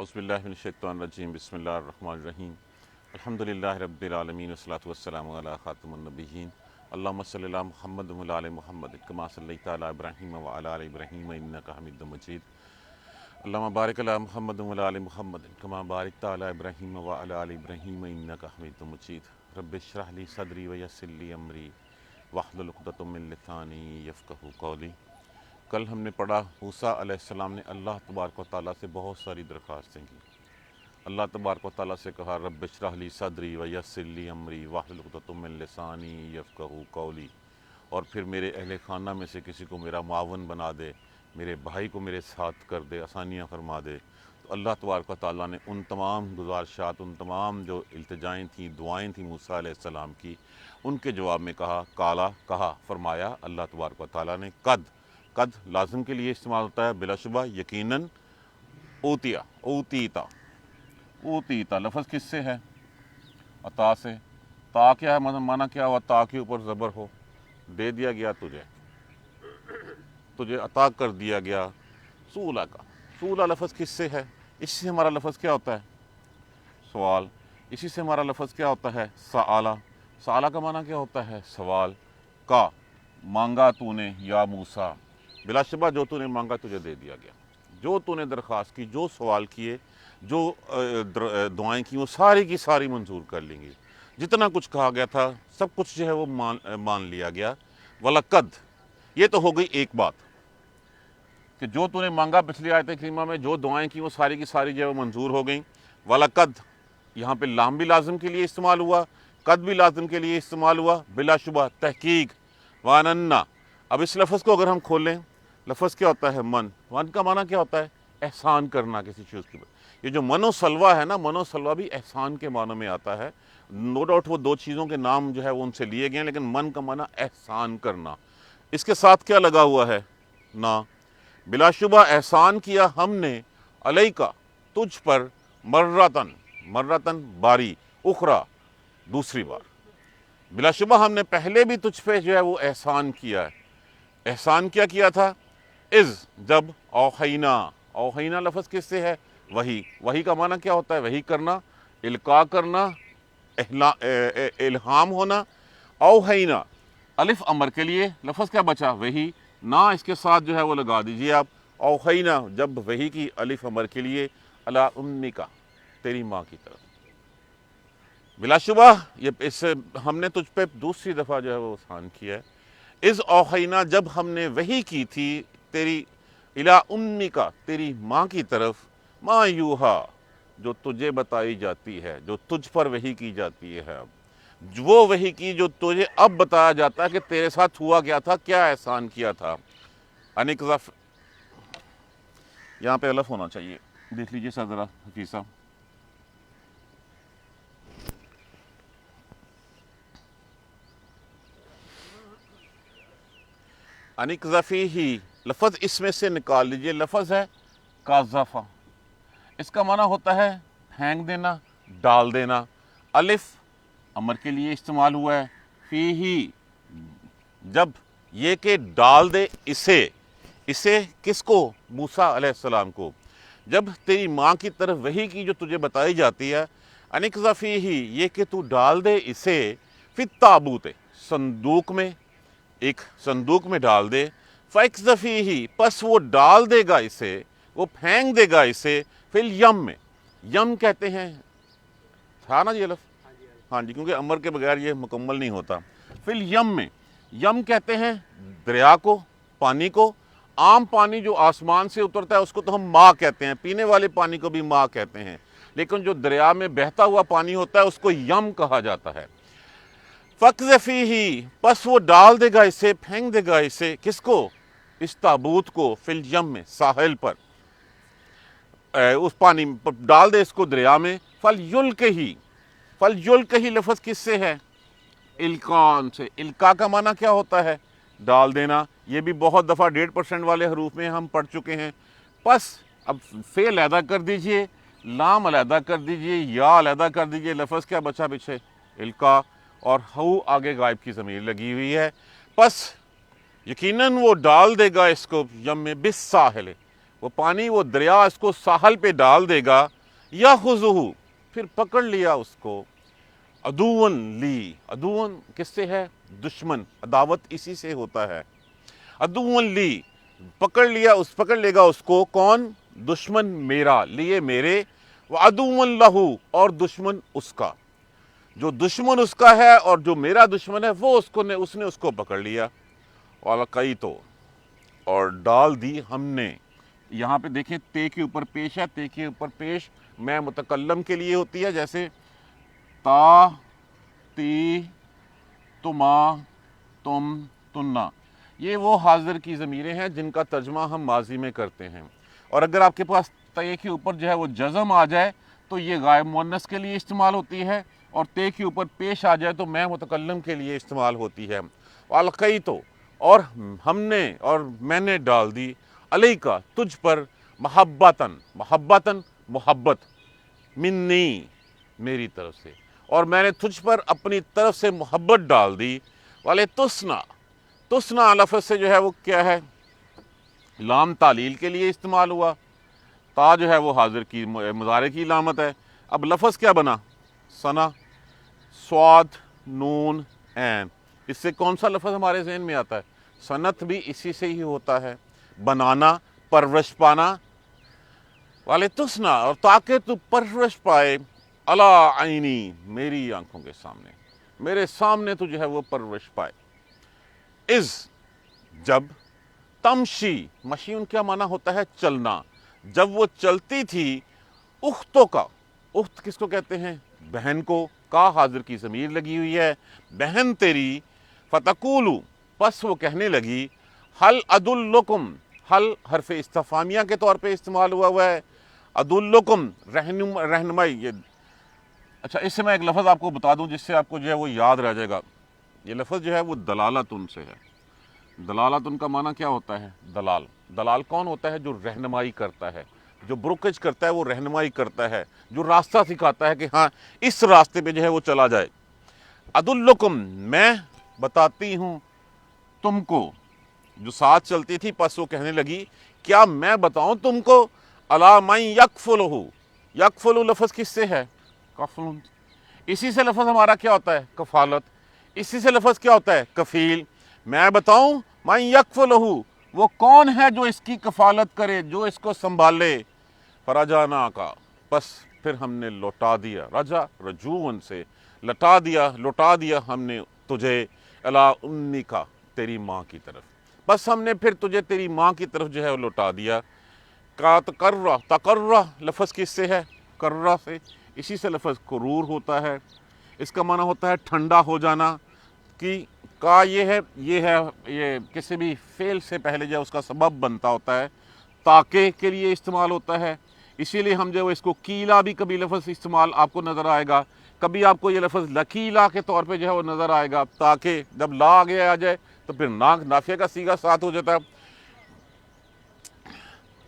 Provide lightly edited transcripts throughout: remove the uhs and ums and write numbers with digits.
اعوذ باللہ من الشیطان الرجیم بسم اللہ الرحمن الرحیم الحمدللہ رب العالمین والصلاۃ والسلام علی خاتم النبیین اللہم صلی علی محمد وعلی آل محمد کما صلیت علی ابراہیم وعلی آل ابراہیم انک حمید مجید اللہم بارک علی محمد وعلی آل محمد کما بارکت علی ابراہیم وعلی آل ابراہیم انک حمید مجید رب اشرح لی صدری ویسر لی امری واحلل عقدۃ من لسانی یفقہوا قولی۔ کل ہم نے پڑھا موسیٰ علیہ السلام نے اللہ تبارک و تعالیٰ سے بہت ساری درخواستیں کی۔ اللہ تبارک و تعالیٰ سے کہا رب اشرح لی صدری ویسر لی امری واحلل عقدۃ من لسانی یفقہوا قولی، اور پھر میرے اہل خانہ میں سے کسی کو میرا معاون بنا دے، میرے بھائی کو میرے ساتھ کر دے، آسانیاں فرما دے۔ تو اللہ تبارک و تعالیٰ نے ان تمام گزارشات، ان تمام جو التجائیں تھیں، دعائیں تھیں موسیٰ علیہ السلام کی، ان کے جواب میں کہا فرمایا اللہ تبارک و تعالیٰ نے قد لازم کے لیے استعمال ہوتا ہے، بلا شبہ یقیناً اوتیتا لفظ کس سے ہے؟ عطا سے۔ تا کیا ہے؟ معنی کیا ہوا؟ تا کے اوپر زبر ہو، دے دیا گیا تجھے عطا کر دیا گیا۔ سولا لفظ کس سے ہے؟ اسی سے ہمارا لفظ کیا ہوتا ہے؟ سوال۔ اسی سے ہمارا لفظ کیا ہوتا ہے؟ سآلہ کا معنی کیا ہوتا ہے؟ سوال۔ کا مانگا تو نے یا موسیٰ، بلا شبہ جو تو نے مانگا تجھے دے دیا گیا، جو تو نے درخواست کی، جو سوال کیے، جو دعائیں کی، وہ ساری کی ساری منظور کر لیں گی۔ جتنا کچھ کہا گیا تھا سب کچھ جو ہے وہ مان لیا گیا۔ وَلَقَدْ، یہ تو ہو گئی ایک بات کہ جو تو نے مانگا پچھلی آیت کریمہ میں، جو دعائیں کی وہ ساری کی ساری جو ہے وہ منظور ہو گئیں۔ وَلَقَدْ، یہاں پہ لام بھی لازم کے لیے استعمال ہوا، قد بھی لازم کے لیے استعمال ہوا، بلا شبہ تحقیق۔ وَأَنَنَّا، اب اس لفظ کو اگر ہم کھولیں، لفظ کیا ہوتا ہے؟ من کا معنی کیا ہوتا ہے؟ احسان کرنا کسی چیز کی۔ یہ جو من و سلوہ ہے نا، من و سلوہ بھی احسان کے معنی میں آتا ہے۔ نو ڈاؤٹ وہ دو چیزوں کے نام جو ہے وہ ان سے لیے گئے ہیں، لیکن من کا معنی احسان کرنا۔ اس کے ساتھ کیا لگا ہوا ہے؟ نا۔ بلا شبہ احسان کیا ہم نے علیکا، تجھ پر، مرتن باری، اخرى دوسری بار۔ بلا شبہ ہم نے پہلے بھی تجھ پہ جو ہے وہ احسان کیا ہے۔ احسان کیا تھا؟ جب اوحینا لفظ کس سے ہے؟ وحی کا معنی کیا ہوتا ہے؟ وحی کرنا، القاء کرنا، الہام ہونا۔ اوحینا، الف امر کے لیے لفظ کیا بچا؟ وحی، نہ اس کے ساتھ جو ہے وہ لگا دیجئے آپ۔ اوحینا، جب وحی کی الف امر کے لیے، الی امک، تیری ماں کی طرف۔ بلا شبہ یہ ہم نے تجھ پہ دوسری دفعہ جو ہے وہ احسان کیا ہے۔ اوحینا، جب ہم نے وحی کی تھی تیری، الی امک، تیری ماں کی طرف، ما یوحا، جو تجھے بتائی جاتی ہے، جو تجھ پر وحی کی جاتی ہے۔ اب وہ وحی کی جو تجھے اب بتایا جاتا ہے کہ تیرے ساتھ ہوا کیا تھا، کیا احسان کیا تھا۔ انکذف، یہاں پہ الف ہونا چاہیے، دیکھ لیجئے سر ذرا حفیظ صاحب۔ انکذفی ہی لفظ اس میں سے نکال لیجئے، لفظ ہے قذف، اس کا معنی ہوتا ہے پھینک دینا، ڈال دینا۔ الف امر کے لیے استعمال ہوا ہے، فی ہی، جب یہ کہ ڈال دے اسے کس کو؟ موسیٰ علیہ السلام کو۔ جب تیری ماں کی طرف وحی کی جو تجھے بتائی جاتی ہے، انکذفی ہی، یہ کہ تو ڈال دے اسے، فی التابوت، صندوق میں، ایک صندوق میں ڈال دے۔ فَاقْذَفِیہِ، پس وہ ڈال دے گا اسے، وہ پھینک دے گا اسے، فی الیم میں، یم کہتے ہیں، تھا نا جی الف؟ ہاں جی، کیونکہ امر کے بغیر یہ مکمل نہیں ہوتا۔ فی الیم میں، یم کہتے ہیں دریا کو، پانی کو۔ عام پانی جو آسمان سے اترتا ہے اس کو تو ہم ماء کہتے ہیں، پینے والے پانی کو بھی ماء کہتے ہیں، لیکن جو دریا میں بہتا ہوا پانی ہوتا ہے اس کو یم کہا جاتا ہے۔ فَاقْذَفِیہِ، پس وہ ڈال دے گا اسے، پھینک دے گا اسے، کس کو؟ اس تابوت کو، فی الیم میں، ساحل پر، اس پانی پر ڈال دے اس کو دریا میں۔ فَلْيُلْقِهِ لفظ کس سے ہے؟ القان سے۔ القاء کا معنی کیا ہوتا ہے؟ ڈال دینا۔ یہ بھی بہت دفعہ 1.5% والے حروف میں ہم پڑھ چکے ہیں۔ پس اب فے علیحدہ کر دیجئے، لام علیحدہ کر دیجئے، یا علیحدہ کر دیجئے، لفظ کیا بچا پیچھے؟ القاء، اور ہو آگے غائب کی ضمیر لگی ہوئی ہے۔ پس یقیناً وہ ڈال دے گا اس کو یم میں، بالساحل، وہ پانی وہ دریا اس کو ساحل پہ ڈال دے گا، یاخذہ پھر پکڑ لیا اس کو، عدوً لی، عدوً کس سے ہے؟ دشمن، عداوت اسی سے ہوتا ہے، عدوً لی پکڑ لے گا اس کو، کون؟ دشمن میرا، لیے میرے، وعدوً لہ اور دشمن اس کا، جو دشمن اس کا ہے اور جو میرا دشمن ہے وہ اس نے اس کو پکڑ لیا، وَلَقَيْتُ اور ڈال دی ہم نے، یہاں پہ دیکھیں تے کے اوپر پیش ہے، تے کے اوپر پیش میں متکلم کے لیے ہوتی ہے، جیسے تا، تی، تما، تم، تنا، یہ وہ حاضر کی ضمیریں ہیں جن کا ترجمہ ہم ماضی میں کرتے ہیں، اور اگر آپ کے پاس تے کے اوپر جو ہے وہ جزم آ جائے تو یہ غائب مؤنث کے لیے استعمال ہوتی ہے، اور تے کے اوپر پیش آ جائے تو میں متکلم کے لیے استعمال ہوتی ہے۔ وَأَلْقَيْتُ اور ہم نے اور میں نے ڈال دی، علیک تجھ پر، محبتاً، محبتاً محبت، منی میری طرف سے، اور میں نے تجھ پر اپنی طرف سے محبت ڈال دی، والے تسنا، تسنا لفظ سے جو ہے وہ کیا ہے؟ لام تعلیل کے لیے استعمال ہوا، تا جو ہے وہ حاضر کی مضارع کی علامت ہے، اب لفظ کیا بنا؟ ثنا، صاد، نون، عین، اس سے کون سا لفظ ہمارے ذہن میں آتا ہے؟ صنعت بھی اسی سے ہی ہوتا ہے، بنانا، پرورش پانا، والے تسنا اور تاکہ تو پرورش پائے، علی عینی میری آنکھوں کے سامنے، میرے سامنے تو جو ہے وہ پرورش پائے، از جب، تمشی، مشیون کیا معنی ہوتا ہے؟ چلنا، جب وہ چلتی تھی، اختوں کا، اخت کس کو کہتے ہیں؟ بہن کو، کا حاضر کی ضمیر لگی ہوئی ہے، بہن تیری، فتقولو پس وہ کہنے لگی، حل ادلکم، حل حرف استفہامیہ کے طور پہ استعمال ہوا ہے، ادلکم رہنمائی، یہ اچھا اس سے میں ایک لفظ آپ کو بتا دوں جس سے آپ کو جو ہے وہ یاد رہ جائے گا، یہ لفظ جو ہے وہ دلالتن سے ہے۔ دلالتن کا معنی کیا ہوتا ہے؟ دلال، دلال کون ہوتا ہے؟ جو رہنمائی کرتا ہے، جو بروکج کرتا ہے، وہ رہنمائی کرتا ہے، جو راستہ سکھاتا ہے کہ ہاں اس راستے پہ جو ہے وہ چلا جائے۔ ادلکم میں بتاتی ہوں تم کو، جو ساتھ چلتی تھی پس وہ کہنے لگی کیا میں بتاؤں تم کو، الا من یکفلہ، یکفلہ لفظ کس سے ہے؟ کفل، اسی سے لفظ ہمارا کیا ہوتا ہے؟ کفالت، اسی سے لفظ کیا ہوتا ہے؟ کفیل، میں بتاؤں من یکفلہ وہ کون ہے جو اس کی کفالت کرے، جو اس کو سنبھالے، فرجعنا کا پس پھر ہم نے لوٹا دیا، رجع رجوعاً سے لوٹا دیا ہم نے تجھے، الی امیک تیری ماں کی طرف، بس ہم نے پھر تجھے تیری ماں کی طرف جو ہے وہ لوٹا دیا۔ کا تقرہ لفظ کس سے ہے؟ کرہ سے، اسی سے لفظ کرور ہوتا ہے، اس کا معنی ہوتا ہے ٹھنڈا ہو جانا، کہ کا یہ کسی بھی فعل سے پہلے جو اس کا سبب بنتا ہوتا ہے، تاکہ کے لیے استعمال ہوتا ہے، اسی لیے ہم جو اس کو کیلا بھی کبھی لفظ استعمال آپ کو نظر آئے گا، کبھی آپ کو یہ لفظ لکیلا کے طور پہ جو ہے وہ نظر آئے گا، تاکہ جب لا آگے آ جائے تو پھر نافیہ کا صیغہ ساتھ ہو جاتا ہے۔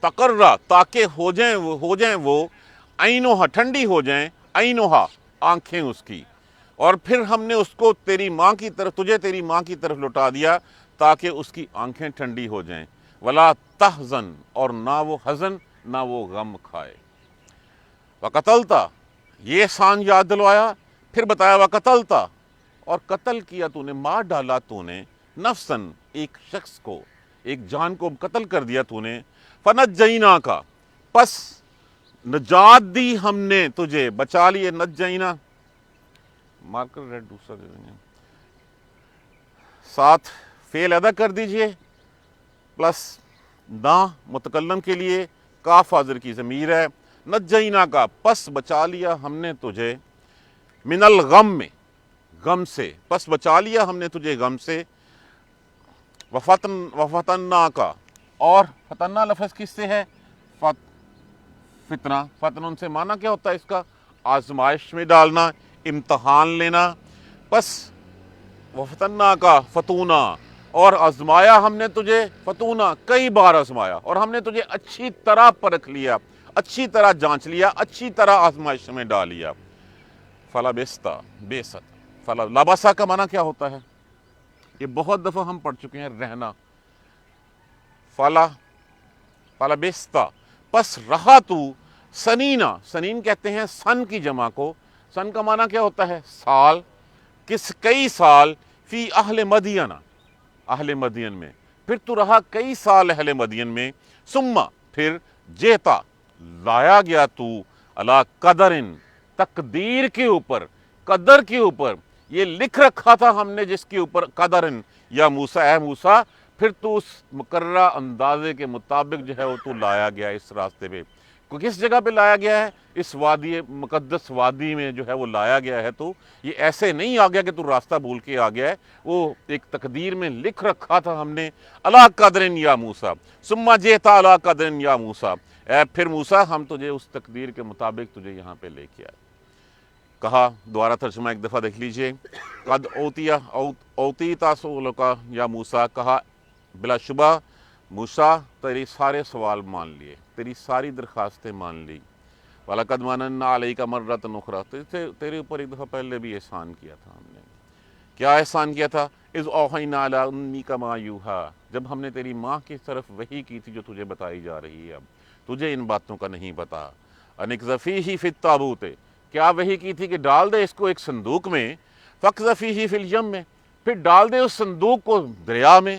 تقرہ تاکہ ہو جائیں وہ، عینوہا ٹھنڈی ہو جائیں، عینوہا آنکھیں اس کی، اور پھر ہم نے اس کو تیری ماں کی طرف، تجھے تیری ماں کی طرف لوٹا دیا تاکہ اس کی آنکھیں ٹھنڈی ہو جائیں، ولا تحزن اور نہ وہ حزن نہ وہ غم کھائے، وقتلتا یہ احسان یاد دلوایا، پھر بتایا وقتلتا اور قتل کیا تو نے، مار ڈالا تو نے، نفسن ایک شخص کو، ایک جان کو قتل کر دیا تو نے، فنجینا کا پس نجات دی ہم نے تجھے، بچا لیے، نجینا مارکر ریڈ دوسرا دے دیں گے، ساتھ فعل ادا کر دیجئے پلس نا متکلم کے لیے، کاف حاضر کی ضمیر ہے، نجینا کا پس بچا لیا ہم نے تجھے، من الغم میں غم سے، پس بچا لیا ہم نے تجھے غم سے، وفتنا کا اور فتنہ لفظ کس سے ہے؟ فتنہ، فتن سے معنی کیا ہوتا ہے اس کا؟ آزمائش میں ڈالنا، امتحان لینا، پس وفتنا کا فتونا اور آزمایا ہم نے تجھے، فتونا کئی بار آزمایا، اور ہم نے تجھے اچھی طرح پرکھ لیا، اچھی طرح جانچ لیا، اچھی طرح آزمائش میں ڈال لیا۔ فلبستا بے ست، لباسا کا معنی کیا ہوتا ہے؟ یہ بہت دفعہ ہم پڑھ چکے ہیں، رہنا، فلا فلبست پس رہا تو سنینا، سنین کہتے ہیں سن کی جمع کو، سن کا معنی کیا ہوتا ہے؟ سال، کئی سال، فی اہل مدین، اہل مدین میں، پھر تو رہا کئی سال اہل مدین میں، ثم پھر جیتا لایا گیا تو علی قدرن تقدیر کے اوپر، قدر کے اوپر، یہ لکھ رکھا تھا ہم نے جس کے اوپر، قدرن یا موسیٰ، اے موسیٰ پھر تو اس مقررہ اندازے کے مطابق جو ہے وہ تو لایا گیا اس راستے پہ۔ کس جگہ پہ لایا گیا ہے؟ اس وادی مقدس وادی میں جو ہے وہ لایا گیا ہے۔ تو یہ ایسے نہیں آ گیا کہ تو راستہ بھول کے آ گیا ہے، وہ ایک تقدیر میں لکھ رکھا تھا ہم نے، علی قدرن یا موسیٰ، ثم جئت علی قدرن یا موسیٰ، اے پھر موسیٰ ہم تجھے اس تقدیر کے مطابق تجھے یہاں پہ لے کے آئے۔ کہا، دوبارہ ترجمہ ایک دفعہ دیکھ لیجئے، قد اوتیت سؤلک یا موسیٰ، کہا بلا شبہ موسیٰ تیری سارے سوال مان لیے، تیری ساری درخواستیں مان لی، وَلَقَدْ مَنَنَّا عَلَيْكَ مَرَّةً أُخْرَىٰ، تیرے اوپر ایک دفعہ پہلے بھی احسان کیا تھا ہم نے۔ کیا احسان کیا تھا؟ اِذْ أَوْحَيْنَا إِلَىٰ أُمِّكَ مَا يُوحَىٰ، جب ہم نے تیری ماں کی طرف وحی کی تھی جو تجھے بتائی جا رہی ہے، اب تجھے ان باتوں کا نہیں پتا۔ أَنِ اقْذِفِيهِ فِي التَّابُوتِ، کیا وحی کی تھی کہ ڈال دے اس کو ایک صندوق میں، فَاقْذِفِيهِ فِي الْيَمِّ، پھر ڈال دے اس صندوق کو دریا میں،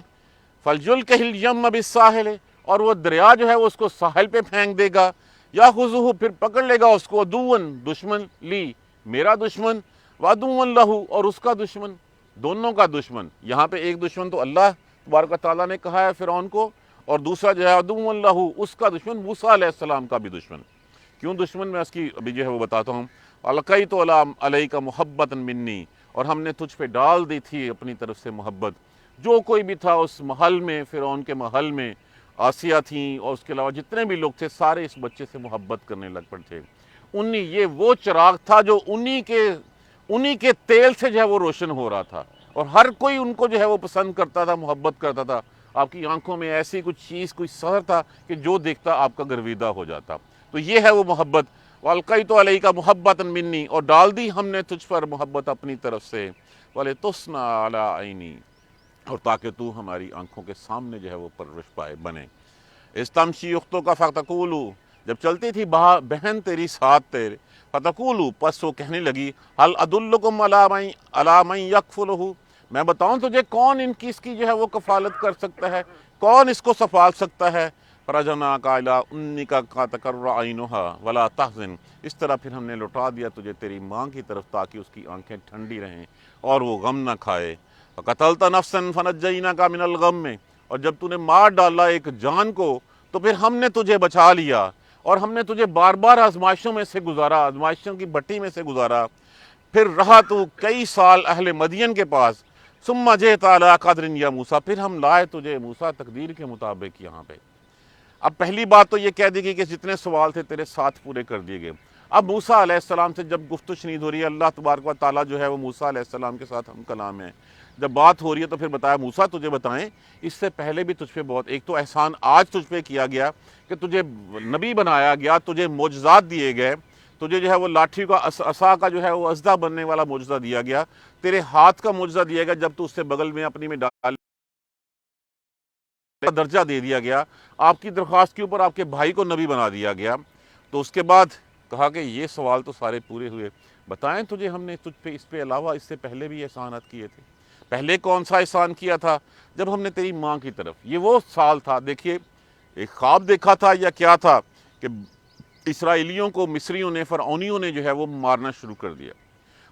فَلْيُلْقِهِ الْيَمَّ بِالسَّاحِلِ، اور وہ دریا جو ہے وہ اس کو ساحل پہ پھینک دے گا، یاخذہ پھر پکڑ لے گا اس کو، عدوًا دشمن، لی میرا دشمن، وعدوًا لہ اور اس کا دشمن، دونوں کا دشمن۔ یہاں پہ ایک دشمن تو اللہ تبارک و تعالیٰ نے کہا ہے فرعون کو، اور دوسرا جو ہے عدوًا لہ اس کا دشمن، موسیٰ علیہ السلام کا بھی دشمن۔ کیوں دشمن؟ میں اس کی ابھی جو ہے وہ بتاتا ہوں۔ القیت علیک محبۃ منی، اور ہم نے تجھ پہ ڈال دی تھی اپنی طرف سے محبت۔ جو کوئی بھی تھا اس محل میں، فرعون کے محل میں، آسیہ تھیں اور اس کے علاوہ جتنے بھی لوگ تھے، سارے اس بچے سے محبت کرنے لگ پڑے تھے۔ یہ وہ چراغ تھا جو انہی کے تیل سے جو ہے وہ روشن ہو رہا تھا، اور ہر کوئی ان کو جو ہے وہ پسند کرتا تھا، محبت کرتا تھا۔ آپ کی آنکھوں میں ایسی کچھ چیز، کوئی سحر تھا کہ جو دیکھتا آپ کا گرویدہ ہو جاتا۔ تو یہ ہے وہ محبت۔ وَأَلْقَيْتُ عَلَيْكَ مُحَبَّةً مِّنِّي، اور ڈال دی ہم نے تجھ پر محبت اپنی طرف سے، وَلِتُصْنَعَ عَلَىٰ عَيْنِي، اور تاکہ تو ہماری آنکھوں کے سامنے جو ہے وہ پرورش پائے، بنے۔ استمشی اختوں کا فتقولو، جب چلتی تھی بہن تیری ساتھ تیرے، فتقولو پس وہ کہنے لگی، هل ادلکم علی من یکفلہ، میں بتاؤں تجھے کون اس کی جو ہے وہ کفالت کر سکتا ہے، کون اس کو سنبھال سکتا ہے۔ فرجعناک الی امک تقر عینھا ولا تحزن، اس طرح پھر ہم نے لوٹا دیا تجھے تیری ماں کی طرف تاکہ اس کی آنکھیں ٹھنڈی رہیں اور وہ غم نہ کھائے۔ فقتلت نفسا فنجیناک من الغم، اور جب تو نے مار ڈالا ایک جان کو تو پھر ہم نے تجھے بچا لیا، اور ہم نے تجھے بار بار آزمائشوں میں سے گزارا، آزمائشوں کی بٹی میں سے گزارا۔ پھر رہا تو کئی سال اہل مدین کے پاس، ثم جئت علی قدر یا موسیٰ، پھر ہم لائے تجھے موسیٰ تقدیر کے مطابق یہاں پہ۔ اب پہلی بات تو یہ کہہ دی گئی کہ جتنے سوال تھے تیرے ساتھ پورے کر دیے گئے۔ اب موسیٰ علیہ السلام سے جب گفت و شنید ہو رہی ہے، اللہ تبارک و تعالیٰ جو ہے وہ موسیٰ علیہ السلام کے ساتھ ہم کلام ہے، جب بات ہو رہی ہے تو پھر بتایا موسیٰ تجھے بتائیں، اس سے پہلے بھی تجھ پہ بہت، ایک تو احسان آج تجھ پہ کیا گیا کہ تجھے نبی بنایا گیا، تجھے معجزات دیے گئے، تجھے جو ہے وہ لاٹھی کا، عصا کا جو ہے وہ اژدھا بننے والا معجزہ دیا گیا، تیرے ہاتھ کا معجزہ دیا گیا جب تو اس سے بغل میں اپنی میں ڈال درجہ دے دیا گیا، آپ کی درخواست کے اوپر آپ کے بھائی کو نبی بنا دیا گیا۔ تو اس کے بعد کہا کہ یہ سوال تو سارے پورے ہوئے، بتائیں تجھے ہم نے تجھ پہ اس پہ علاوہ اس سے پہلے بھی احسانات کیے تھے۔ پہلے کون سا احسان کیا تھا؟ جب ہم نے تیری ماں کی طرف، یہ وہ سال تھا، دیکھیے ایک خواب دیکھا تھا یا کیا تھا کہ اسرائیلیوں کو مصریوں نے، فرعونیوں نے جو ہے وہ مارنا شروع کر دیا۔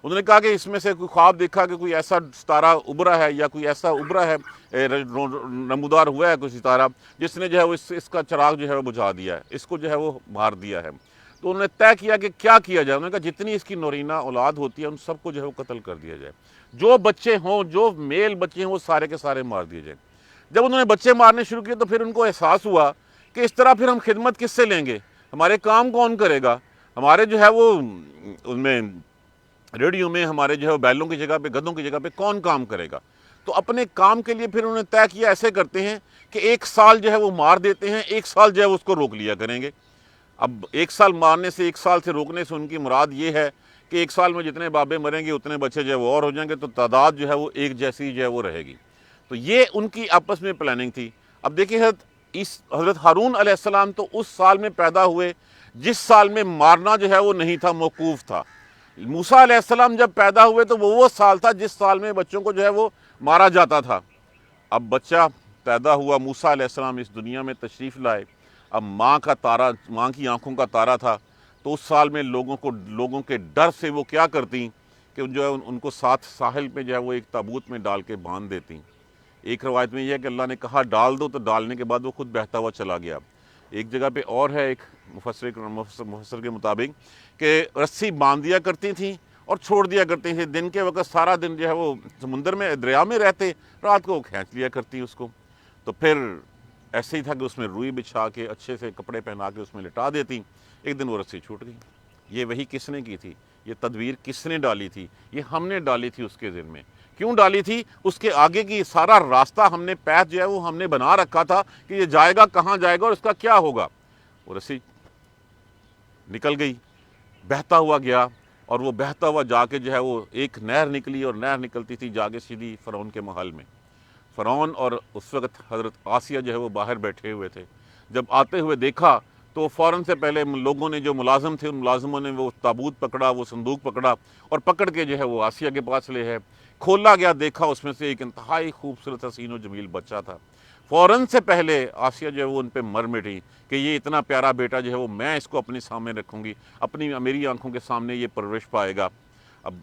انہوں نے کہا کہ اس میں سے کوئی خواب دیکھا کہ کوئی ایسا ستارہ ابھرا ہے یا کوئی ایسا ابھرا ہے، نمودار ہوا ہے کوئی ستارہ جس نے جو ہے وہ اس کا چراغ جو ہے وہ بجھا دیا ہے، اس کو جو ہے وہ مار دیا ہے۔ تو انہوں نے طے کیا کہ کیا کیا جائے، انہوں نے کہا جتنی اس کی نورینہ اولاد ہوتی ہے ان سب کو جو ہے وہ قتل کر دیا جائے، جو بچے ہوں، جو میل بچے ہیں وہ سارے کے سارے مار دیے جائیں۔ جب انہوں نے بچے مارنے شروع کیے تو پھر ان کو احساس ہوا کہ اس طرح پھر ہم خدمت کس سے لیں گے، ہمارے کام کون کرے گا، ہمارے جو ہے وہ ان میں ریڈیو میں ہمارے جو ہے بیلوں کی جگہ پہ، گدھوں کی جگہ پہ کون کام کرے گا۔ تو اپنے کام کے لیے پھر انہوں نے طے کیا ایسے کرتے ہیں کہ ایک سال جو ہے وہ مار دیتے ہیں، ایک سال جو ہے اس کو روک لیا کریں گے۔ اب ایک سال مارنے سے، ایک سال سے روکنے سے ان کی مراد یہ ہے کہ ایک سال میں جتنے بابے مریں گے اتنے بچے جو ہے وہ اور ہو جائیں گے، تو تعداد جو ہے وہ ایک جیسی جو ہے وہ رہے گی۔ تو یہ ان کی آپس میں پلاننگ تھی۔ اب دیکھیں اس حضرت ہارون علیہ السلام تو اس سال میں پیدا ہوئے جس سال میں مارنا جو ہے وہ نہیں تھا، موقوف تھا۔ موسیٰ علیہ السلام جب پیدا ہوئے تو وہ سال تھا جس سال میں بچوں کو جو ہے وہ مارا جاتا تھا۔ اب بچہ پیدا ہوا، موسیٰ علیہ السلام اس دنیا میں تشریف لائے، اب ماں کی آنکھوں کا تارا تھا، تو اس سال میں لوگوں کے ڈر سے وہ کیا کرتی کہ جو ہے ان کو ساتھ ساحل پہ جو ہے وہ ایک تابوت میں ڈال کے باندھ دیتی۔ ایک روایت میں یہ ہے کہ اللہ نے کہا ڈال دو، تو ڈالنے کے بعد وہ خود بہتا ہوا چلا گیا۔ ایک جگہ پہ اور ہے، ایک مفسر کے مطابق کہ رسی باندھ دیا کرتی تھیں اور چھوڑ دیا کرتی تھیں، دن کے وقت سارا دن جو ہے وہ سمندر میں دریا میں رہتے، رات کو وہ کھینچ لیا کرتی اس کو، تو پھر ایسے ہی تھا کہ اس میں روئی بچھا کے اچھے سے کپڑے پہنا کے اس میں لٹا دیتی۔ ایک دن وہ رسی چھوٹ گئی۔ یہ وہی کس نے کی تھی؟ یہ تدبیر کس نے ڈالی تھی؟ یہ ہم نے ڈالی تھی اس کے ذہن میں۔ کیوں ڈالی تھی؟ اس کے آگے کی سارا راستہ ہم نے پیتھ جو ہے وہ ہم نے بنا رکھا تھا کہ یہ جائے گا کہاں جائے گا اور اس کا کیا ہوگا۔ وہ رسی نکل گئی، بہتا ہوا گیا، اور وہ بہتا ہوا جا کے جو ہے وہ ایک نہر نکلی، اور نہر نکلتی تھی جا کے سیدھی فرعون کے محل میں۔ فرعون اور اس وقت حضرت آسیہ جو ہے وہ باہر بیٹھے ہوئے تھے۔ جب آتے ہوئے دیکھا تو فوراً سے پہلے لوگوں نے جو ملازم تھے، ان ملازموں نے وہ تابوت پکڑا، وہ صندوق پکڑا، اور پکڑ کے جو ہے وہ آسیہ کے پاس لے ہے۔ کھولا گیا، دیکھا اس میں سے ایک انتہائی خوبصورت حسین و جمیل بچہ تھا۔ فوراً سے پہلے آسیہ جو ہے وہ ان پہ مر مٹی کہ یہ اتنا پیارا بیٹا جو ہے وہ میں اس کو اپنے سامنے رکھوں گی، میری آنکھوں کے سامنے یہ پرورش پائے گا۔ اب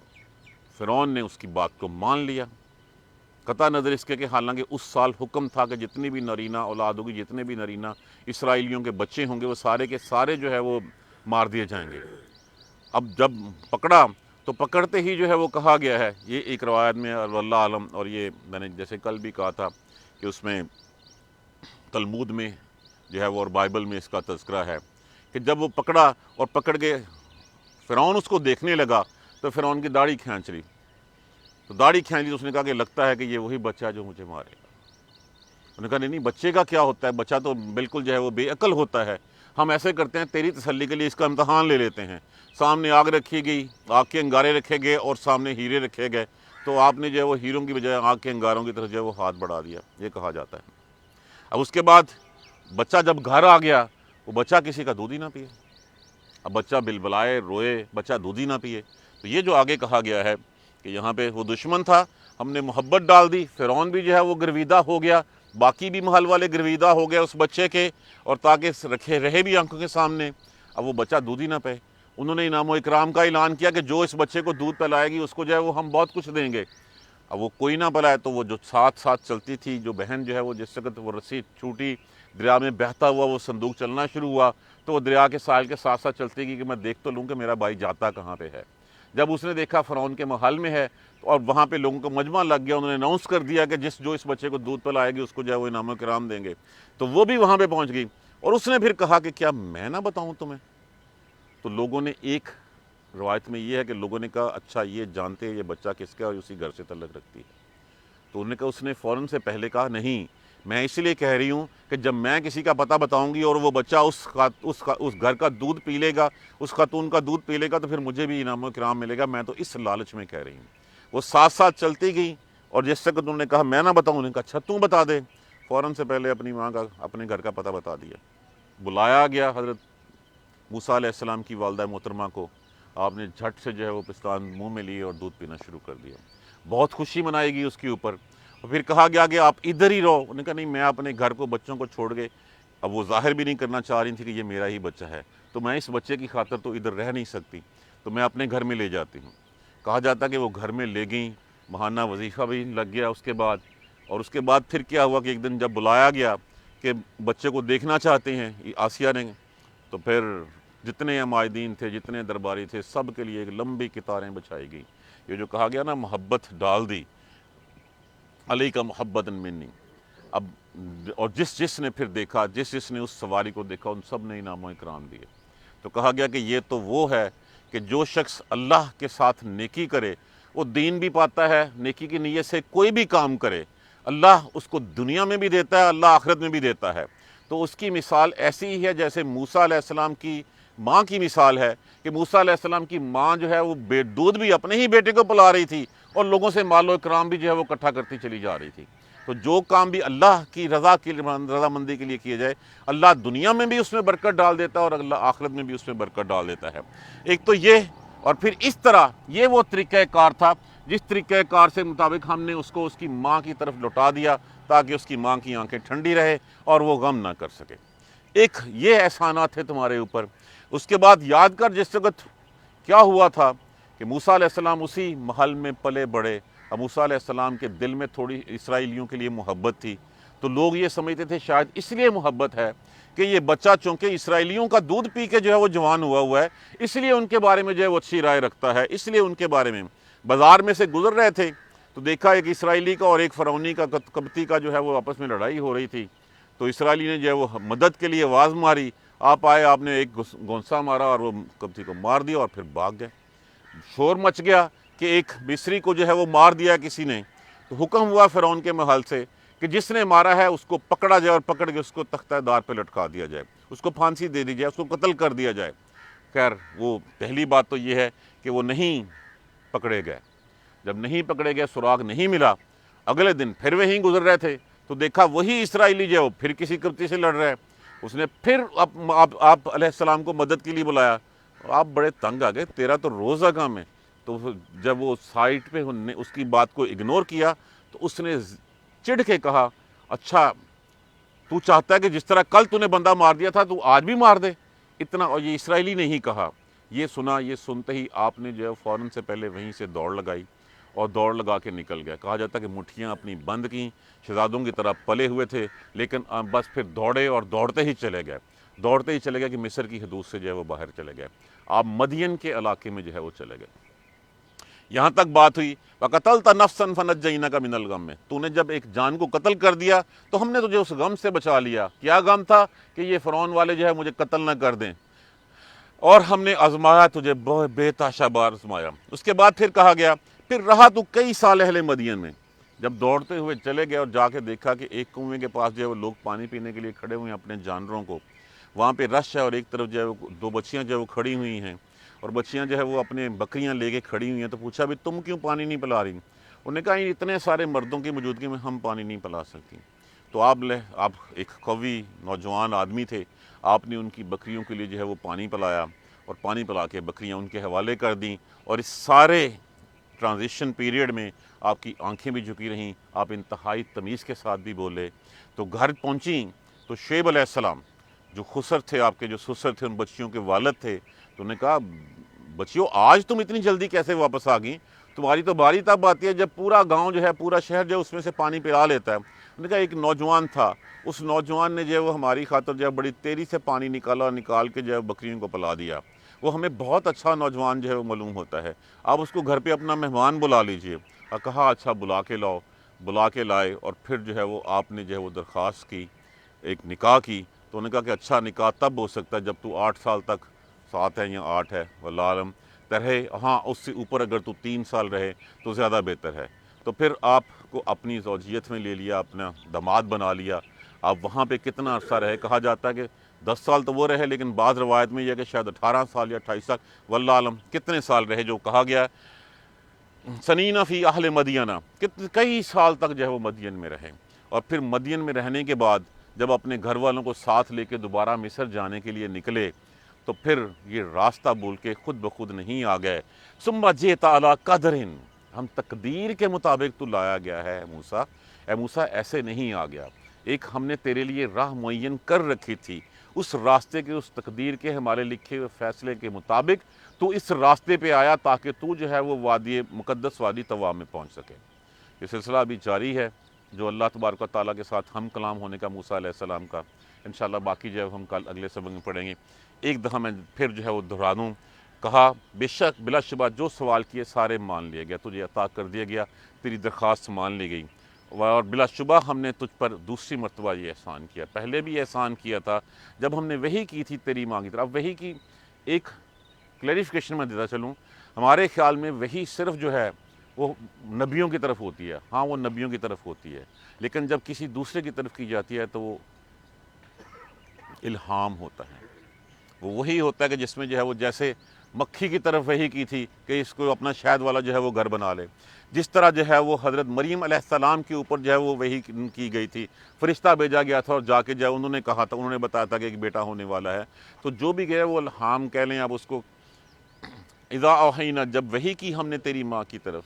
فرعون نے اس کی بات کو مان لیا، قطع نظر اس کے کہ حالانکہ اس سال حکم تھا کہ جتنی بھی نرینہ اولاد ہوگی، جتنے بھی نرینہ اسرائیلیوں کے بچے ہوں گے، وہ سارے کے سارے جو ہے وہ مار دیے جائیں گے۔ اب جب پکڑا تو پکڑتے ہی جو ہے وہ کہا گیا ہے، یہ ایک روایت میں اللہ عالم، اور یہ میں نے جیسے کل بھی کہا تھا کہ اس میں تلمود میں جو ہے وہ اور بائبل میں اس کا تذکرہ ہے کہ جب وہ پکڑا اور پکڑ کے فرعون اس کو دیکھنے لگا تو فرعون کی داڑھی کھینچ لی، تو داڑھی کھینچ لی، تو اس نے کہا کہ لگتا ہے کہ یہ وہی بچہ ہے جو مجھے مارے گا۔ انہوں نے کہا نہیں، بچے کا کیا ہوتا ہے، بچہ تو بالکل جو ہے وہ بے عقل ہوتا ہے۔ ہم ایسے کرتے ہیں، تیری تسلی کے لیے اس کا امتحان لے لیتے ہیں۔ سامنے آگ رکھی گئی، آگ کے انگارے رکھے گئے اور سامنے ہیرے رکھے گئے، تو آپ نے جو ہے وہ ہیروں کی بجائے آگ کے انگاروں کی طرف جو ہے وہ ہاتھ بڑھا دیا، یہ کہا جاتا ہے۔ اب اس کے بعد بچہ جب گھر آ گیا، وہ بچہ کسی کا دودھ ہی نہ پیے۔ اب بچہ بلبلائے، روئے، بچہ دودھ ہی نہ پیے، تو یہ جو آگے کہا گیا ہے کہ یہاں پہ وہ دشمن تھا، ہم نے محبت ڈال دی، فرعون بھی جو ہے وہ گرویدہ ہو گیا، باقی بھی محل والے گرویدہ ہو گئے اس بچے کے، اور تاکہ رہے بھی آنکھوں کے سامنے۔ اب وہ بچہ دودھ ہی نہ پے، انہوں نے انعام و اکرام کا اعلان کیا کہ جو اس بچے کو دودھ پلائے گی اس کو جو ہے وہ ہم بہت کچھ دیں گے۔ اب وہ کوئی نہ پلائے، تو وہ جو ساتھ ساتھ چلتی تھی، جو بہن جو ہے وہ جس وقت وہ رسی چھوٹی، دریا میں بہتا ہوا وہ صندوق چلنا شروع ہوا، تو وہ دریا کے ساحل کے ساتھ ساتھ چلتی گئی کہ میں دیکھ تو لوں کہ میرا بھائی جاتا کہاں پہ ہے۔ جب اس نے دیکھا فرعون کے محل میں ہے، اور وہاں پہ لوگوں کا مجمع لگ گیا، انہوں نے اناؤنس کر دیا کہ جو اس بچے کو دودھ پلائے گی اس کو جو ہے وہ انعام و کرام دیں گے، تو وہ بھی وہاں پہ پہنچ گئی، اور اس نے پھر کہا کہ کیا میں نہ بتاؤں تمہیں؟ تو لوگوں نے، ایک روایت میں یہ ہے کہ لوگوں نے کہا اچھا یہ جانتے ہیں یہ بچہ کس کا اور اسی گھر سے تعلق رکھتی ہے، تو انہوں نے کہا، اس نے فوراً سے پہلے کہا نہیں، میں اس لیے کہہ رہی ہوں کہ جب میں کسی کا پتہ بتاؤں گی اور وہ بچہ اس گھر کا دودھ پی لے گا، اس خاتون کا دودھ پی لے گا، تو پھر مجھے بھی انعام و اکرام ملے گا، میں تو اس لالچ میں کہہ رہی ہوں۔ وہ ساتھ ساتھ چلتی گئی، اور جس وقت انہوں نے کہا میں نہ بتاؤں، انہوں نے کہا اچھا تم بتا دے، فوراً سے پہلے اپنی ماں کا، اپنے گھر کا پتہ بتا دیا۔ بلایا گیا حضرت موسیٰ علیہ السلام کی والدہ محترمہ کو، آپ نے جھٹ سے جو ہے وہ پستان منہ میں لی اور دودھ پینا شروع کر دیا، بہت خوشی منائی گئی اس کے اوپر، اور پھر کہا گیا کہ آپ ادھر ہی رہو، انہوں نے کہا نہیں، میں اپنے گھر کو بچوں کو چھوڑ کے، اب وہ ظاہر بھی نہیں کرنا چاہ رہی تھی کہ یہ میرا ہی بچہ ہے، تو میں اس بچے کی خاطر تو ادھر رہ نہیں سکتی، تو میں اپنے گھر میں لے جاتی ہوں۔ کہا جاتا کہ وہ گھر میں لے گئیں، ماہانہ وظیفہ بھی لگ گیا اس کے بعد، اور اس کے بعد پھر کیا ہوا کہ ایک دن جب بلایا گیا کہ بچے کو دیکھنا چاہتے ہیں آسیہ نے، تو پھر جتنے عمائدین تھے، جتنے درباری تھے، سب کے لیے ایک لمبی قطاریں بچھائی گئی۔ یہ جو کہا گیا نا محبت ڈال دی، علی کا محبت منی، اب اور جس نے پھر دیکھا، جس نے اس سواری کو دیکھا، ان سب نے انعام و اکرام دیے۔ تو کہا گیا کہ یہ تو وہ ہے کہ جو شخص اللہ کے ساتھ نیکی کرے وہ دین بھی پاتا ہے، نیکی کی نیت سے کوئی بھی کام کرے، اللہ اس کو دنیا میں بھی دیتا ہے، اللہ آخرت میں بھی دیتا ہے۔ تو اس کی مثال ایسی ہی ہے جیسے موسیٰ علیہ السلام کی ماں کی مثال ہے کہ موسیٰ علیہ السلام کی ماں جو ہے وہ دودھ بھی اپنے ہی بیٹے کو پلا رہی تھی، اور لوگوں سے مال و اکرام بھی جو ہے وہ اکٹھا کرتی چلی جا رہی تھی۔ تو جو کام بھی اللہ کی رضامندی کے لیے کیا جائے، اللہ دنیا میں بھی اس میں برکت ڈال دیتا ہے اور اللہ آخرت میں بھی اس میں برکت ڈال دیتا ہے۔ ایک تو یہ، اور پھر اس طرح یہ وہ طریقہ کار تھا جس طریقہ کار سے مطابق ہم نے اس کو اس کی ماں کی طرف لوٹا دیا تاکہ اس کی ماں کی آنکھیں ٹھنڈی رہے اور وہ غم نہ کر سکے۔ ایک یہ احسانات تھے تمہارے اوپر۔ اس کے بعد یاد کر جس وقت کیا ہوا تھا کہ موسیٰ علیہ السلام اسی محل میں پلے بڑھے، اب موسیٰ علیہ السلام کے دل میں تھوڑی اسرائیلیوں کے لیے محبت تھی، تو لوگ یہ سمجھتے تھے شاید اس لیے محبت ہے کہ یہ بچہ چونکہ اسرائیلیوں کا دودھ پی کے جو ہے وہ جوان ہوا ہے، اس لیے ان کے بارے میں جو ہے وہ اچھی رائے رکھتا ہے، اس لیے ان کے بارے میں بازار میں سے گزر رہے تھے تو دیکھا ایک اسرائیلی کا اور ایک فرعونی کا قبطی کا جو ہے وہ آپس میں لڑائی ہو رہی تھی، تو اسرائیلی نے جو ہے وہ مدد کے لیے آواز ماری، آپ آئے، آپ نے ایک گونسا مارا اور وہ قبطی کو مار دیا اور پھر بھاگ گئے۔ شور مچ گیا کہ ایک مصری کو جو ہے وہ مار دیا کسی نے، تو حکم ہوا فرعون کے محل سے کہ جس نے مارا ہے اس کو پکڑا جائے اور پکڑ کے اس کو تختہ دار پہ لٹکا دیا جائے، اس کو پھانسی دے دی جائے، اس کو قتل کر دیا جائے۔ خیر وہ پہلی بات تو یہ ہے کہ وہ نہیں پکڑے گئے۔ جب نہیں پکڑے گئے، سراغ نہیں ملا، اگلے دن پھر وہیں گزر رہے تھے تو دیکھا وہی اسرائیلی جو ہے وہ پھر کسی قبطی سے لڑ رہا ہے، اس نے پھر آپ علیہ السلام کو مدد کے لیے بلایا، آپ بڑے تنگ آ گئے، تیرا تو روزہ کام ہے۔ تو جب وہ سائٹ پہ نے اس کی بات کو اگنور کیا تو اس نے چڑھ کے کہا، اچھا تو چاہتا ہے کہ جس طرح کل تو نے بندہ مار دیا تھا تو آج بھی مار دے اتنا؟ اور یہ اسرائیلی نے ہی کہا۔ یہ سنا، یہ سنتے ہی آپ نے جو ہے فوراً سے پہلے وہیں سے دوڑ لگائی اور دوڑ لگا کے نکل گیا۔ کہا جاتا ہے کہ مٹھیاں اپنی بند کیں، شہزادوں کی طرح پلے ہوئے تھے، لیکن بس پھر دوڑے اور دوڑتے ہی چلے گئے کہ مصر کی حدود سے جو ہے وہ باہر چلے گئے، آپ مدین کے علاقے میں جو ہے وہ چلے گئے۔ یہاں تک بات ہوئی وَقَتَلْتَ نَفْسًا فَنَجَّيْنَاكَ مِنَ الْغَمِّ، تو نے جب ایک جان کو قتل کر دیا تو ہم نے تجھے اس غم سے بچا لیا۔ کیا غم تھا؟ کہ یہ فرعون والے جو ہے مجھے قتل نہ کر دیں، اور ہم نے آزمایا تجھے، بے تحاشا بار آزمایا۔ اس کے بعد پھر کہا گیا پھر رہا تو کئی سال اہل مدین میں۔ جب دوڑتے ہوئے چلے گئے اور جا کے دیکھا کہ ایک کنویں کے پاس جو ہے وہ لوگ پانی پینے کے لیے کھڑے ہوئے ہیں اپنے جانوروں کو، وہاں پہ رش ہے اور ایک طرف جو ہے وہ دو بچیاں جو ہے وہ کھڑی ہوئی ہیں اور بچیاں جو ہے وہ اپنے بکریاں لے کے کھڑی ہوئی ہیں، تو پوچھا بھی تم کیوں پانی نہیں پلا رہی؟ انہوں نے کہا اتنے سارے مردوں کی موجودگی میں ہم پانی نہیں پلا سکتی۔ تو آپ ایک قوی نوجوان آدمی تھے، آپ نے ان کی بکریوں کے لیے جو ہے وہ پانی پلایا اور پانی پلا کے بکریاں ان کے حوالے کر دیں، اور اس سارے ٹرانزیشن پیریڈ میں آپ کی آنکھیں بھی جھکی رہیں، آپ انتہائی تمیز کے ساتھ بھی بولے۔ تو گھر پہنچیں تو شعیب علیہ السلام جو خسر تھے، آپ کے جو سسر تھے، ان بچیوں کے والد تھے، تو انہوں نے کہا بچیوں آج تم اتنی جلدی کیسے واپس آ گئیں؟ تمہاری تو باری تب آتی ہے جب پورا گاؤں جو ہے، پورا شہر جو ہے اس میں سے پانی پلا لیتا ہے۔ انہوں نے کہا ایک نوجوان تھا، اس نوجوان نے جو ہے وہ ہماری خاطر جو ہے بڑی تیزی سے پانی نکالا اور نکال کے جو ہے بکریوں کو پلا دیا، وہ ہمیں بہت اچھا نوجوان جو ہے وہ معلوم ہوتا ہے، آپ اس کو گھر پہ اپنا مہمان بلا لیجئے۔ اور کہا اچھا بلا کے لاؤ، بلا کے لائے، اور پھر جو ہے وہ آپ نے جو ہے وہ درخواست کی، ایک نکاح کی۔ تو انہوں نے کہا کہ اچھا نکاح تب ہو سکتا ہے جب تو 8 سال تک، 7 ہے یا 8 ہے واللہ عالم، رہے، ہاں اس سے اوپر اگر تو 3 سال رہے تو زیادہ بہتر ہے۔ تو پھر آپ کو اپنی زوجیت میں لے لیا، اپنا داماد بنا لیا۔ آپ وہاں پہ کتنا عرصہ رہے؟ کہا جاتا ہے کہ 10 سال تو وہ رہے، لیکن بعض روایت میں یہ ہے کہ شاید 18 سال یا 28 سال، واللہ عالم کتنے سال رہے، جو کہا گیا سنین فی اہل مدینہ، کئی سال تک جو ہے وہ مدین میں رہے۔ اور پھر مدین میں رہنے کے بعد جب اپنے گھر والوں کو ساتھ لے کے دوبارہ مصر جانے کے لیے نکلے تو پھر یہ راستہ بول کے خود بخود نہیں آ گئے۔ ثم جئت علی قدر، ہم تقدیر کے مطابق تو لایا گیا ہے موسیٰ، اے موسیٰ ایسے نہیں آ گیا، ایک ہم نے تیرے لیے راہ معین کر رکھی تھی، اس راستے کے، اس تقدیر کے، ہمارے لکھے ہوئے فیصلے کے مطابق تو اس راستے پہ آیا تاکہ تو جو ہے وہ وادی مقدس، وادی طوا میں پہنچ سکے۔ یہ سلسلہ ابھی جاری ہے جو اللہ تبارک و تعالیٰ کے ساتھ ہم کلام ہونے کا موسیٰ علیہ السلام کا، انشاءاللہ باقی جو ہے ہم کل اگلے سبق میں پڑھیں گے۔ ایک دفعہ میں پھر جو ہے وہ دہرا دوں، کہا بے شک بلا شبہ جو سوال کیے سارے مان لیا گیا، تجھے عطا کر دیا گیا، تیری درخواست مان لی گئی، اور بلا شبہ ہم نے تجھ پر دوسری مرتبہ یہ احسان کیا، پہلے بھی احسان کیا تھا جب ہم نے وحی کی تھی تیری ماں کی طرف۔ اب وحی کی ایک کلیریفیکیشن میں دیتا چلوں، ہمارے خیال میں وحی صرف جو ہے وہ نبیوں کی طرف ہوتی ہے، ہاں وہ نبیوں کی طرف ہوتی ہے، لیکن جب کسی دوسرے کی طرف کی جاتی ہے تو وہ الہام ہوتا ہے، وہ وہی ہوتا ہے کہ جس میں جو ہے وہ جیسے مکھی کی طرف وحی کی تھی کہ اس کو اپنا شہد والا جو ہے وہ گھر بنا لے، جس طرح جو ہے وہ حضرت مریم علیہ السلام کے اوپر جو ہے وہ وحی کی گئی تھی، فرشتہ بھیجا گیا تھا اور جا کے جو ہے انہوں نے کہا تھا، انہوں نے بتایا تھا کہ ایک بیٹا ہونے والا ہے۔ تو جو بھی گئے وہ الہام کہہ لیں اب اس کو، اذا اوحینا، جب وحی کی ہم نے تیری ماں کی طرف۔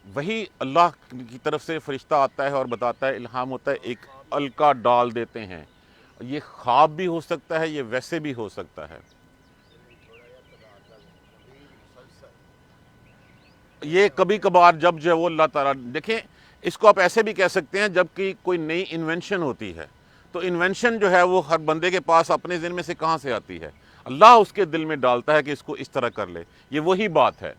وہی اللہ کی طرف سے فرشتہ آتا ہے اور بتاتا ہے، الہام ہوتا ہے، ایک القا ڈال دیتے ہیں۔ یہ خواب بھی ہو سکتا ہے، یہ ویسے بھی ہو سکتا ہے۔ یہ کبھی کبھار جب جو ہے وہ اللہ تعالیٰ، دیکھیں اس کو آپ ایسے بھی کہہ سکتے ہیں جب کہ کوئی نئی انوینشن ہوتی ہے، تو انوینشن جو ہے وہ ہر بندے کے پاس اپنے ذہن میں سے کہاں سے آتی ہے؟ اللہ اس کے دل میں ڈالتا ہے کہ اس کو اس طرح کر لے۔ یہ وہی بات ہے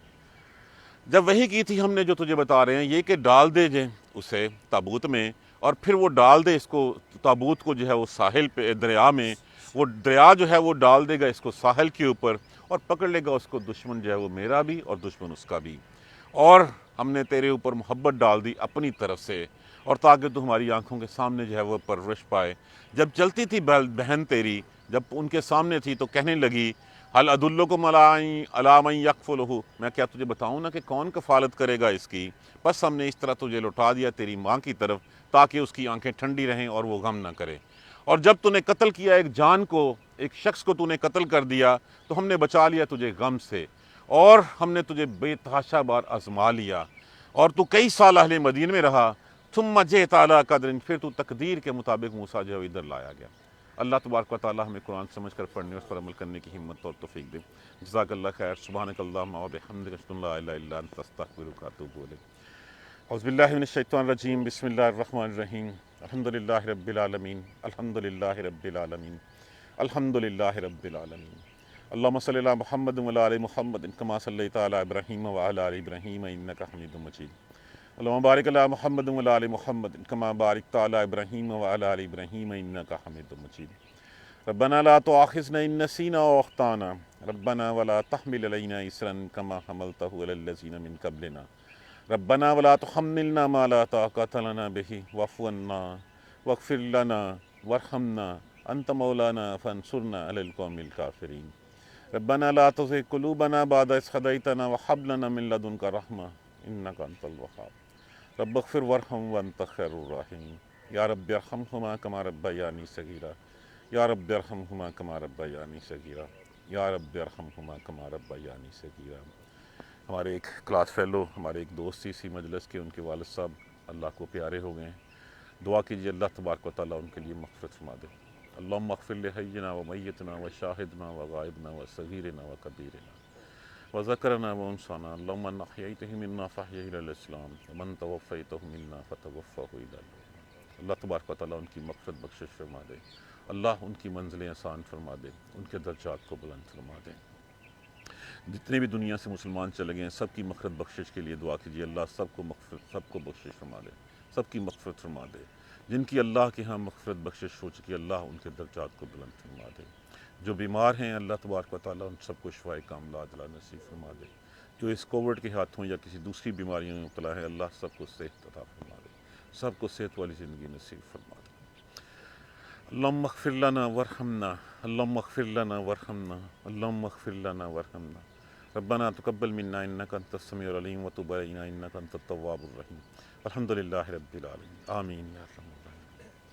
جب وہی کی تھی ہم نے جو تجھے بتا رہے ہیں، یہ کہ ڈال دے جے اسے تابوت میں، اور پھر وہ ڈال دے اس کو تابوت کو جو ہے وہ ساحل پہ، دریا میں، وہ دریا جو ہے وہ ڈال دے گا اس کو ساحل کے اوپر، اور پکڑ لے گا اس کو دشمن جو ہے وہ میرا بھی اور دشمن اس کا بھی، اور ہم نے تیرے اوپر محبت ڈال دی اپنی طرف سے، اور تاکہ تو ہماری آنکھوں کے سامنے جو ہے وہ پرورش پائے۔ جب چلتی تھی بہن تیری، جب ان کے سامنے تھی تو کہنے لگی، حل ادلکم علی من یکفلہ، میں کیا تجھے بتاؤں نا کہ کون کفالت کرے گا اس کی؟ بس ہم نے اس طرح تجھے لوٹا دیا تیری ماں کی طرف تاکہ اس کی آنکھیں ٹھنڈی رہیں اور وہ غم نہ کرے۔ اور جب تو نے قتل کیا ایک جان کو، ایک شخص کو تو نے قتل کر دیا، تو ہم نے بچا لیا تجھے غم سے، اور ہم نے تجھے بے تحاشا بار آزما لیا، اور تو کئی سال اہل مدین میں رہا، ثم جئت علی قدر، پھر تو تقدیر کے مطابق موسیٰ جو ہے ادھر لایا گیا۔ اللہ تبارک و تعالی ہمیں قرآن سمجھ کر پڑھنے اور اس پر عمل کرنے کی ہمت اور توفیق دے۔ جزاک اللہ خیر۔ سبحانک اللہم و بحمدک، اشہد ان لا الہ الا انت، استغفرک و اتوب الیک۔ اعوذ باللہ من الشیطان الرجیم، بسم اللہ الرحمن الرحیم، الحمدللہ رب العالمین، الحمدللہ رب العالمین، الحمدللہ رب العالمین۔ اللہم صلی علی محمد و علی آل محمد کما صلیت علی ابراہیم و علی آل ابراہیم انک حمید مجید۔ اللہم بارک علی محمد و علی آل محمد کما بارکت علی ابراہیم و علی آل ابراہیم انک حمید مجید۔ ربنا لا تؤاخذنا ان نسینا او اخطانا، ربنا ولا تحمل علینا اسرا کما حملتہ علی الذین من قبلنا، ربنا ولا تحملنا ما لا طاقۃ لنا به واعف عنا واغفر لنا وارحمنا انت مولانا فانصرنا علی القوم الکافرین۔ ربنا لا تزغ قلوبنا بعد إذ هديتنا وهب لنا من لدنك رحمة إنك أنت الوهاب، رب اغفر وارحم وأنت خير الراحمين، یا رب ارحمهما كما ربياني صغيرا، یا رب ارحمهما كما ربياني صغيرا، یا رب ارحمهما كما ربياني صغيرا۔ ہمارے ایک کلاس فیلو، ہمارے ایک دوست اسی مجلس کے، ان کے والد صاحب اللہ کو پیارے ہو گئے ہیں، دعا کیجیے اللہ تبارک و تعالیٰ ان کے لیے مغفرت فرما دے۔ اللہم اغفر لحینا و میتنا و شاہدنا و غائبنا و صغیرنا و کبیرنا و ذکرنا و انسانا، اللہم من احییتہ منا فاحیہ الی الاسلام ومن توفیتہ منا فتوفہ الی الایمان۔ اللہ تبارک و تعالیٰ ان کی مغفرت بخشش فرما دے، اللہ ان کی منزلیں آسان فرما دے، ان کے درجات کو بلند فرما دے۔ جتنے بھی دنیا سے مسلمان چلے گئے ہیں سب کی مغفرت بخشش کے لیے دعا کیجیے، اللہ سب کو مغفرت، سب کو بخشش فرما دے، سب کی مغفرت فرما دے۔ جن کی اللہ کے ہاں مغفرت بخشش ہو چکی، اللہ ان کے درجات کو بلند فرما دے۔ جو بیمار ہیں اللہ تبارک و تعالیٰ ان سب کو شفائے کاملہ عاجلہ نصیب فرما دے۔ جو اس کووڈ کے ہاتھوں یا کسی دوسری بیماریوں میں مبتلا ہے، اللہ سب کو صحت عطا فرما دے، سب کو صحت والی زندگی نصیب فرما دے۔ اللہم اغفر لنا وارحمنا، اللہم اغفر لنا وارحمنا، اللہم اغفر لنا وارحمنا، ربنا تقبل منا انک انت السمیع العلیم وتب علینا انک انت التواب الرحیم۔ الحمدللہ رب العالمین، آمین یا رحمن۔